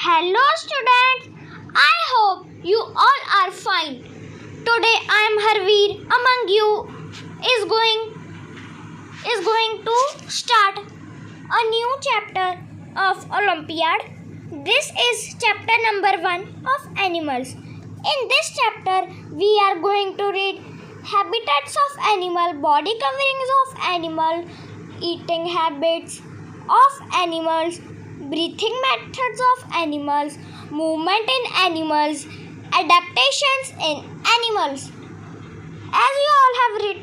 Hello students, I hope you all are fine. Today I am Harveer among you is going to start a new chapter of Olympiad. This is chapter number 1 of animals. In this chapter we are going to read habitats of animal, body coverings of animal, eating habits of animals, breathing methods of animals, movement in animals, adaptations in animals. As you all have read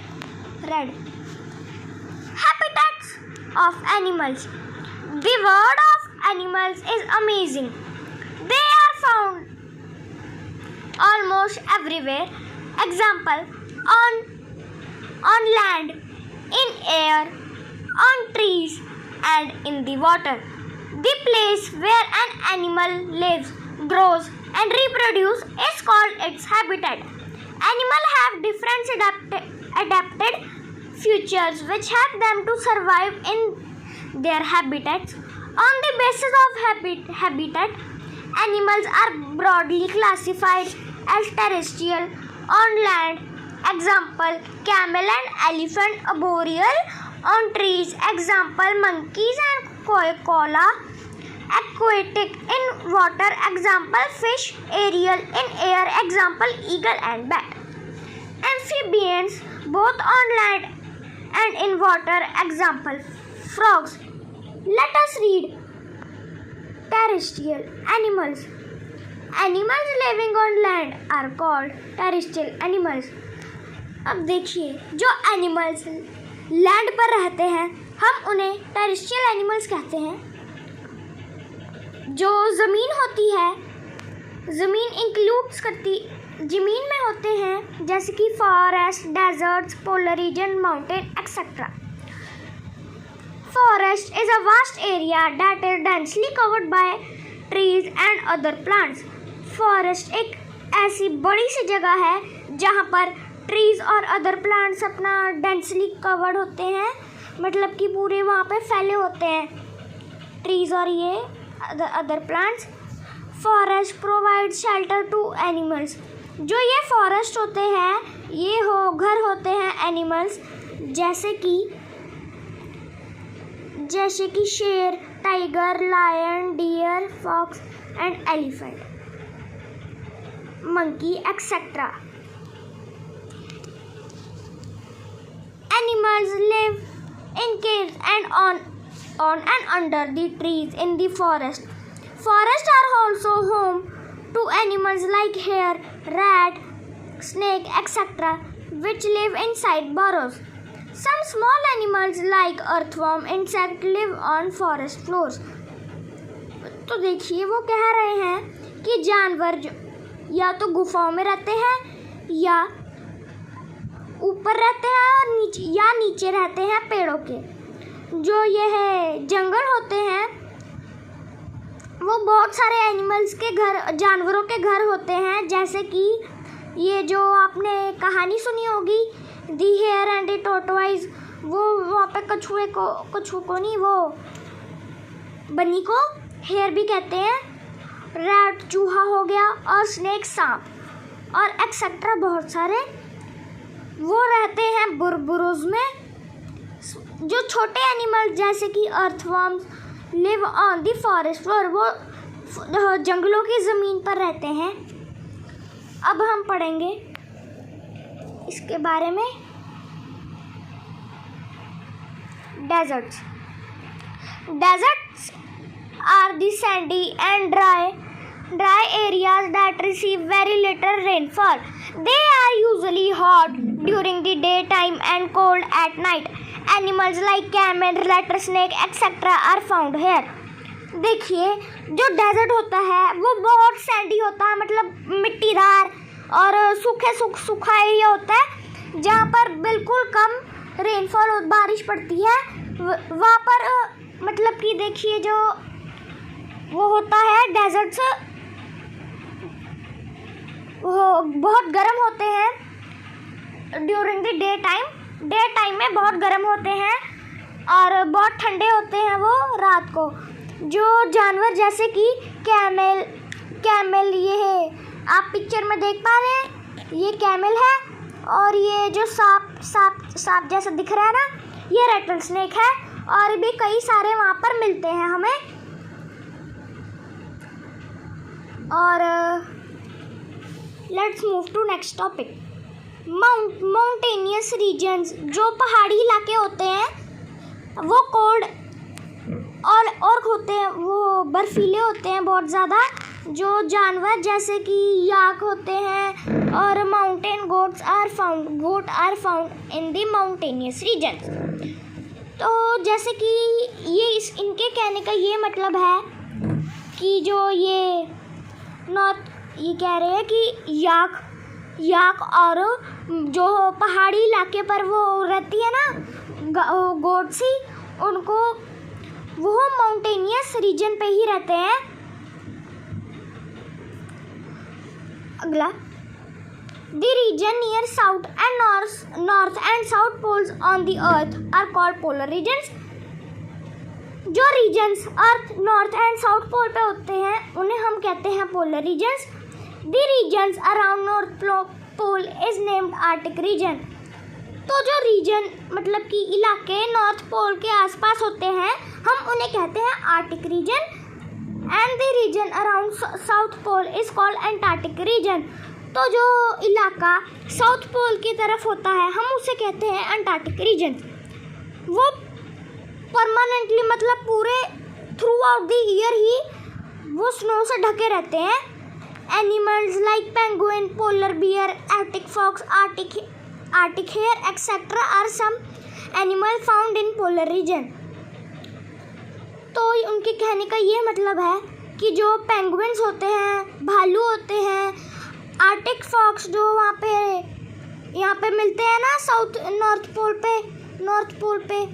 habitats of animals. The world of animals is amazing. They are found almost everywhere. Example, on land, in air, on trees and in the water. The place where an animal lives, grows and reproduces is called its habitat. Animals have different adapted features which help them to survive in their habitats. On the basis of habitat, animals are broadly classified as terrestrial, on land, example camel and elephant, arboreal, on trees, example monkeys and koala, aquatic, in water, example fish, aerial, in air, example eagle and bat. Amphibians, both on land and in water, example frogs. Let us read terrestrial animals. Animals living on land are called terrestrial animals. अब देखिए, जो animals land पर रहते हैं हम उन्हें terrestrial animals कहते हैं. जो ज़मीन होती है, ज़मीन इंक्लूड्स करती ज़मीन में होते हैं जैसे कि forest, deserts, polar region, mountain etcetera. Forest is a vast area that is densely covered by trees and other plants. Forest एक ऐसी बड़ी सी जगह है जहाँ पर ट्रीज और अदर प्लांट्स अपना डेंसली कवर्ड होते हैं, मतलब कि पूरे वहाँ पे फैले होते हैं ट्रीज और ये other plants. Forest provide shelter to animals. जो ये फॉरेस्ट होते हैं ये घर होते हैं एनिमल्स जैसे कि शेर, tiger, lion, deer, fox and elephant, monkey etcetera. Animals live in caves and on and under the trees in the forest. Forests are also home to animals like hare, rat, snake, etc., which live inside burrows. Some small animals like earthworm, insect live on forest floors. तो देखिए वो कह रहे हैं कि जानवर या तो गुफाओं में रहते हैं या ऊपर रहते हैं और नीचे रहते हैं पेड़ों के. जो ये है जंगल होते हैं वो बहुत सारे एनिमल्स के घर, जानवरों के घर होते हैं, जैसे कि ये जो आपने कहानी सुनी होगी दी हेयर एंड द टॉर्टोइज, वो वहाँ पे कछुए को नहीं, वो बनी को हेयर भी कहते हैं. रैट चूहा हो गया और स्नेक सांप और एक्सेट्रा बहुत सारे वो रहते हैं बुर्रोज में. जो छोटे एनिमल जैसे कि earthworms live on the forest floor, वो जंगलों की ज़मीन पर रहते हैं. अब हम पढ़ेंगे इसके बारे में. Deserts. Deserts are the sandy and dry areas that receive very little rainfall. They are usually hot during the daytime and cold at night. Animals like camel, rattlesnake, etc. are found here. देखिए जो desert होता है वो बहुत Sandy होता है, मतलब मिट्टीदार और सूखा एरिया होता है जहाँ पर बिल्कुल कम रेनफॉल और बारिश पड़ती है. वहाँ पर मतलब कि देखिए जो वो होता है डेजर्ट्स वो बहुत गर्म होते हैं ड्यूरिंग द डे टाइम में बहुत गर्म होते हैं और बहुत ठंडे होते हैं वो रात को. जो जानवर जैसे कि कैमल ये है, आप पिक्चर में देख पा रहे हैं, ये कैमल है। और ये जो सांप जैसा दिख रहा है ना, ये रेटल स्नेक है। और भी कई सारे वहाँ पर मिलते हैं हमें। और let's move to next topic. Mountainous regions, जो पहाड़ी इलाके होते हैं वो कोल्ड और होते हैं, वो बर्फीले होते हैं बहुत ज़्यादा। जो जानवर जैसे कि याक होते हैं और mountain goat are found in the mountainous regions. तो जैसे कि ये इनके कहने का ये मतलब है कि जो ये कह रहे हैं कि याक और जो पहाड़ी इलाके पर वो रहती है ना गोट्स, उनको वो माउंटेनियस रीजन पे ही रहते हैं। अगला, the region near south and north and south poles on the earth are called polar regions. जो regions earth north and south pole पे होते हैं उन्हें हम कहते हैं polar regions. The regions around north pole is named arctic region. तो जो रीजन मतलब कि इलाके नॉर्थ पोल के आसपास होते हैं हम उन्हें कहते हैं Arctic region. And the region around south pole is called Antarctic region. तो जो इलाका साउथ पोल की तरफ होता है हम उसे कहते हैं एंटार्क्टिक रीजन। वो परमानेंटली मतलब पूरे थ्रू आउट द ईयर ही वो स्नो से ढके रहते हैं। Animals like penguin, polar bear, Arctic fox, Arctic hare etcetera are some animal found in polar region. तो उनके कहने का ये मतलब है कि जो पेंगुइन्स होते हैं, भालू होते हैं, आर्टिक फॉक्स जो यहाँ पे मिलते हैं ना नॉर्थ पोल पे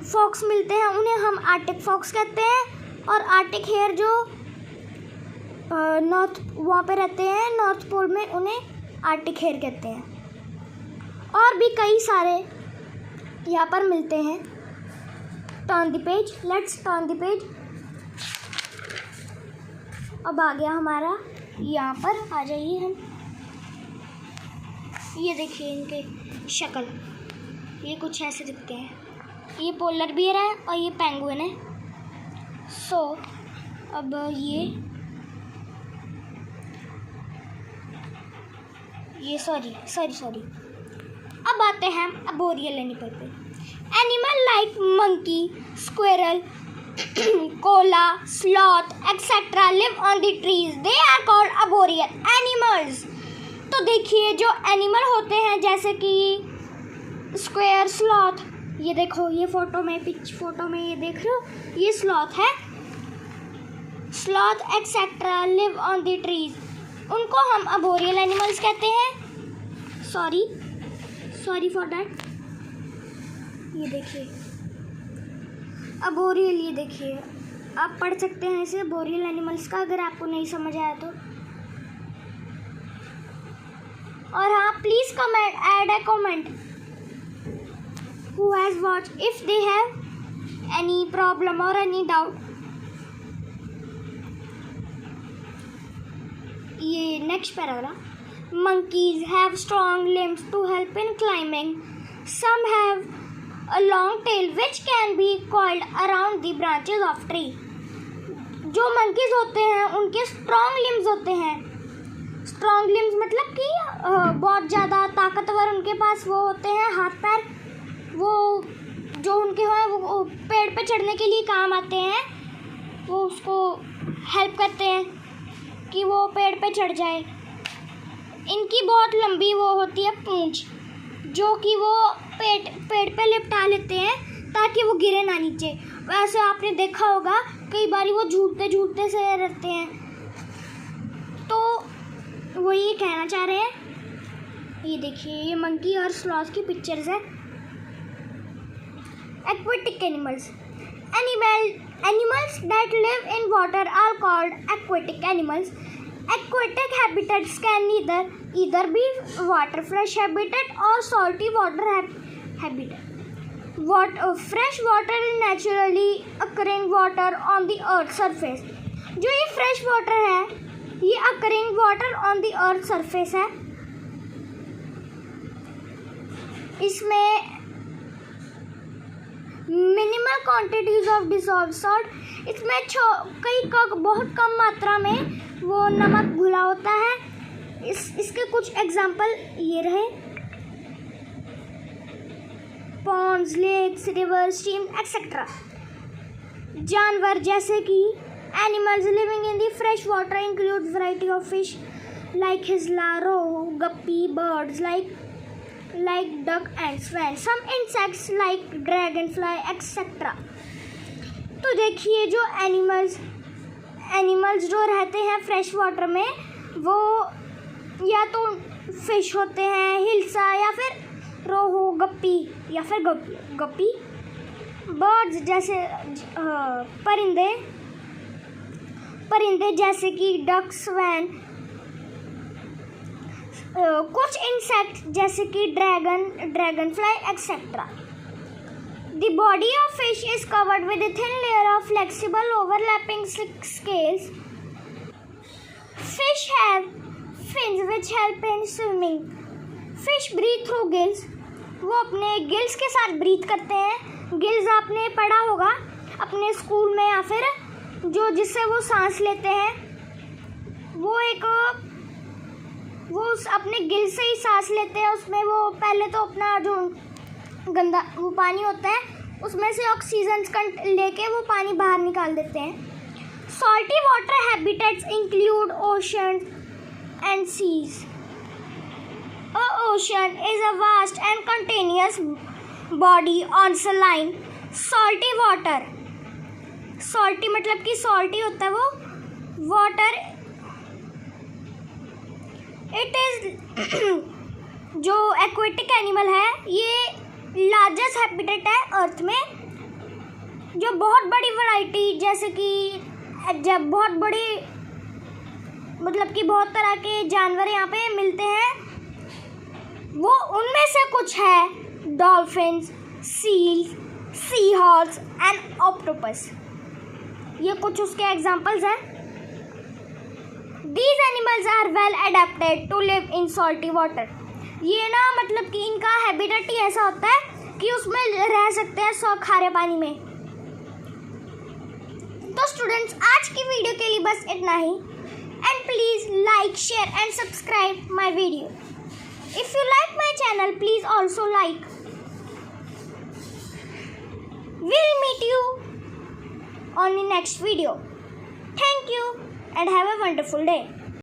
फॉक्स मिलते हैं, उन्हें हम आर्टिक फॉक्स कहते हैं। और आर्टिक हेयर जो वहाँ पे रहते हैं नॉर्थ पोल में, उन्हें आर्टिक हेयर कहते हैं। और भी कई सारे यहाँ पर मिलते हैं। Turn the page, let's turn the page. अब आ गया हमारा, यहाँ पर आ जाइए हम। ये देखिए इनके शक्ल, ये कुछ ऐसे दिखते हैं। ये पोलर बियर है और ये पेंगुइन है। सो अब ये सॉरी अब आते हैं अबोरियल एनिमल पे। Animal like monkey, squirrel, koala, sloth etcetera live on the trees, they are called arboreal animals. तो देखिए जो एनिमल होते हैं जैसे कि स्क्वेयर, स्लॉथ, ये देखो ये फोटो में ये देख रहे हो, ये स्लॉथ है। Sloth etcetera live on the trees, उनको हम अबोरियल एनिमल्स कहते हैं। Sorry for that. ये देखिए अबोरियल, ये देखिए आप पढ़ सकते हैं इसे अबोरियल एनिमल्स का, अगर आपको नहीं समझ आया तो। और हाँ, please comment, add a comment who has watched if they have any problem or any doubt. ये next paragraph. monkeys have strong limbs to help in climbing. Some have a long tail which can be coiled around the branches of tree. जो monkeys होते हैं उनके strong limbs होते हैं। strong limbs मतलब कि बहुत ज़्यादा ताकतवर उनके पास वो होते हैं हाथ पैर, वो जो उनके हैं वो पेड़ पे चढ़ने के लिए काम आते हैं। वो उसको हेल्प करते हैं कि वो पेड़ पे चढ़ जाए। इनकी बहुत लंबी वो होती है पूंछ, जो कि वो पेड़ पे लिपटा लेते हैं ताकि वो गिरे ना नीचे। वैसे आपने देखा होगा कई बार वो झूलते से रहते हैं। तो वो ये कहना चाह रहे हैं। ये देखिए ये मंकी और स्लॉथ की पिक्चर्स है। Aquatic animals. Animals that live in water are called aquatic animals. Aquatic habitats can either be water fresh habitat or salty water habitat. what fresh water is naturally occurring water on the earth surface. जो ये fresh water है ये occurring water on the earth surface है. इसमें minimal quantities of dissolve salt, इसमें बहुत कम मात्रा में वो नमक घुला होता है. इसके कुछ एग्जाम्पल ये रहे: ponds, lakes, river, stream etcetera. जानवर जैसे कि animals living in the fresh water include variety of fish like हिजला, rohu, guppy, birds like duck and swan, some insects like dragonfly etc. तो देखिए जो एनिमल्स जो रहते हैं फ्रेश वाटर में वो या तो फिश होते हैं, हिल्सा या फिर रोहू, गप्पी या फिर गप्पी. बर्ड्स जैसे परिंदे जैसे कि डक, स्वैन. कुछ इंसेक्ट जैसे कि dragon fly etcetera. The body of fish is covered with a thin layer of flexible overlapping scales. Fish have fins which help in swimming. Fish breathe through gills. वो अपने gills के साथ breathe करते हैं. Gills आपने पढ़ा होगा अपने स्कूल में, या फिर जो जिससे वो सांस लेते हैं वो अपने गिल से ही सांस लेते हैं. उसमें वो पहले तो अपना जो गंदा वो पानी होता है उसमें से ऑक्सीजन लेके वो पानी बाहर निकाल देते हैं. Salty water habitats include ocean and seas. A ocean is a vast and continuous body on saline salty water. Salty मतलब कि सॉल्टी होता है वो वाटर. इट इज जो एक्वेटिक एनिमल है ये लार्जेस्ट हैबिटेट है अर्थ में. जो बहुत बड़ी वैरायटी जैसे कि जब बहुत बड़ी मतलब कि बहुत तरह के जानवर यहाँ पे मिलते हैं, वो उनमें से कुछ है dolphins, seals, sea horse and octopus. ये कुछ उसके एग्जाम्पल्स हैं. These animals are well adapted to live in salty water. ये ना मतलब कि इनका हैबिटेट ही ऐसा होता है कि उसमें रह सकते हैं खारे पानी में. तो स्टूडेंट्स आज की वीडियो के लिए बस इतना ही. And please like, share and subscribe my video. If you like my channel please also like. We'll meet you on the next video. Thank you and have a wonderful day.